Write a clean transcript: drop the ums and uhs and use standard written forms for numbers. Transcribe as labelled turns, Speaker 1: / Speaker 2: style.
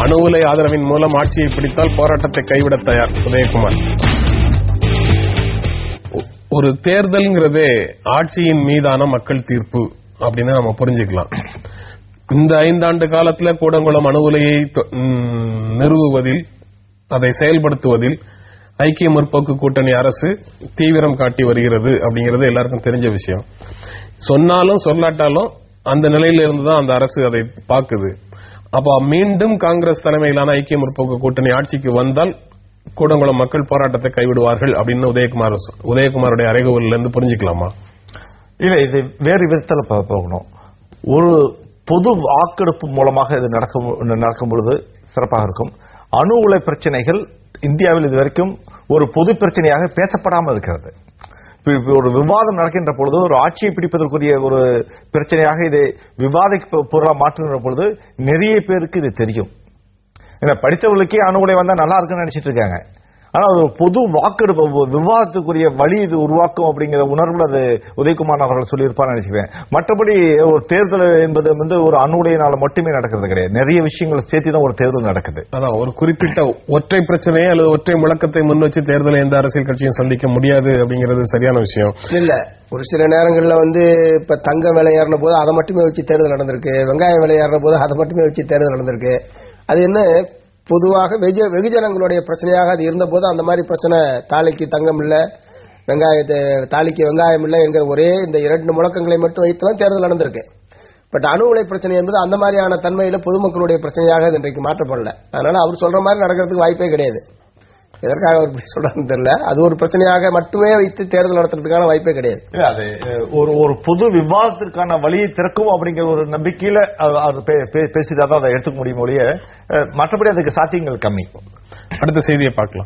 Speaker 1: அணு உலை ஆதரவின் மூலம் ஆட்சியை பிடித்தால் போராட்டத்தை கைவிட தயார் உதயகுமார். ஒரு தேர்தல்ங்கிறதே ஆட்சியின் மீதான மக்கள் தீர்ப்பு அப்படின்னு நம்ம புரிஞ்சுக்கலாம். இந்த 5 ஆண்டு காலத்துல கூடங்குளம் அணு உலையை நிறுவுவதில், அதை செயல்படுத்துவதில் ஐக்கிய முற்போக்கு கூட்டணி அரசு தீவிரம் காட்டி வருகிறது அப்படிங்கிறது எல்லாருக்கும் தெரிஞ்ச விஷயம். சொன்னாலும் சொல்லாட்டாலும் அந்த நிலையில இருந்துதான் அந்த அரசு அதை பார்க்குது. அப்ப மீண்டும் காங்கிரஸ் தலைமையிலான ஐக்கிய முற்போக்கு கூட்டணி ஆட்சிக்கு வந்தால் கூடங்குளம் மக்கள் போராட்டத்தை கைவிடுவார்கள் அப்படின்னு உதயகுமாருடைய அறைகூவலில் இருந்து புரிஞ்சுக்கலாமா?
Speaker 2: இல்ல, இது வேறு விதத்துல போகணும். ஒரு பொது வாக்கெடுப்பு மூலமாக இது நடக்கும் பொழுது சிறப்பாக இருக்கும். அணு உலை பிரச்சனைகள் இந்தியாவில் இதுவரைக்கும் ஒரு பொது பிரச்சனையாக பேசப்படாமல் இருக்கிறது. ஒரு விவாதம் நடக்கின்ற பொழுது, ஒரு ஆட்சியை பிடிப்பதற்குரிய ஒரு பிரச்சனையாக இதை விவாத பொருளாக மாற்றுகின்ற பொழுது நிறைய பேருக்கு இது தெரியும். படித்தவர்களுக்கே அணு உலை வந்தா நல்லா இருக்குன்னு நினைச்சிட்டு இருக்காங்க. ஆனா ஒரு பொது வாக்கெடுப்பு விவாதத்துக்குரிய வழி இது உருவாக்கும் அப்படிங்கிற உணர்வுல அது உதயகுமார் அவர்கள் சொல்லியிருப்பான்னு நினைச்சுக்கிறேன். மற்றபடி ஒரு தேர்தல் என்பது வந்து ஒரு அணு உலையினால மட்டுமே நடக்கிறது கிடையாது. நிறைய விஷயங்களை சேர்த்து தான் ஒரு தேர்தல் நடக்குது.
Speaker 1: அதான் ஒரு குறிப்பிட்ட ஒற்றை பிரச்சனையை அல்லது ஒற்றை முழக்கத்தை முன் வச்சு தேர்தலை எந்த அரசியல் கட்சியும் சந்திக்க முடியாது அப்படிங்கிறது சரியான விஷயம்
Speaker 3: இல்ல. ஒரு சில நேரங்கள்ல வந்து இப்ப தங்க விலை ஏறின போது அதை மட்டுமே வச்சு தேர்தல் நடந்திருக்கு. வெங்காய விலை ஏறின போது அதை மட்டுமே வச்சு தேர்தல் நடந்திருக்கு. அது என்ன, பொதுவாக வெகுஜனங்களுடைய பிரச்சனையாக அது இருந்த போது அந்த மாதிரி பிரச்சனை, தாலிக்கு தங்கம் இல்ல, தாலிக்கு வெங்காயம் இல்ல என்கிற ஒரே இந்த 2 முழக்கங்களை மட்டும் வைத்துதான் தேர்தல் நடந்திருக்கு. பட் அணு உலை பிரச்சனை என்பது அந்த மாதிரியான தன்மையில பொதுமக்களுடைய பிரச்சனையாக இன்றைக்கு மாற்றப்படல. அதனால அவர் சொல்ற மாதிரி நடக்கிறதுக்கு வாய்ப்பே கிடையாது. எதற்காக அவர் சொல்றாருன்னு தெரியல. அது ஒரு பிரச்சனையாக மட்டுமே வைத்து தேர்தல் நடத்துறதுக்கான வாய்ப்பே கிடையாது.
Speaker 2: ஒரு பொது விவாதத்திற்கான வழியை திறக்கும் அப்படிங்கிற ஒரு நம்பிக்கையில அவர் பேசிதான் அதை எடுத்துக்க முடியும் ஒழிய மற்றபடி அதுக்கு சாத்தியங்கள் கம்மி.
Speaker 1: அடுத்த செய்தியை பார்க்கலாம்.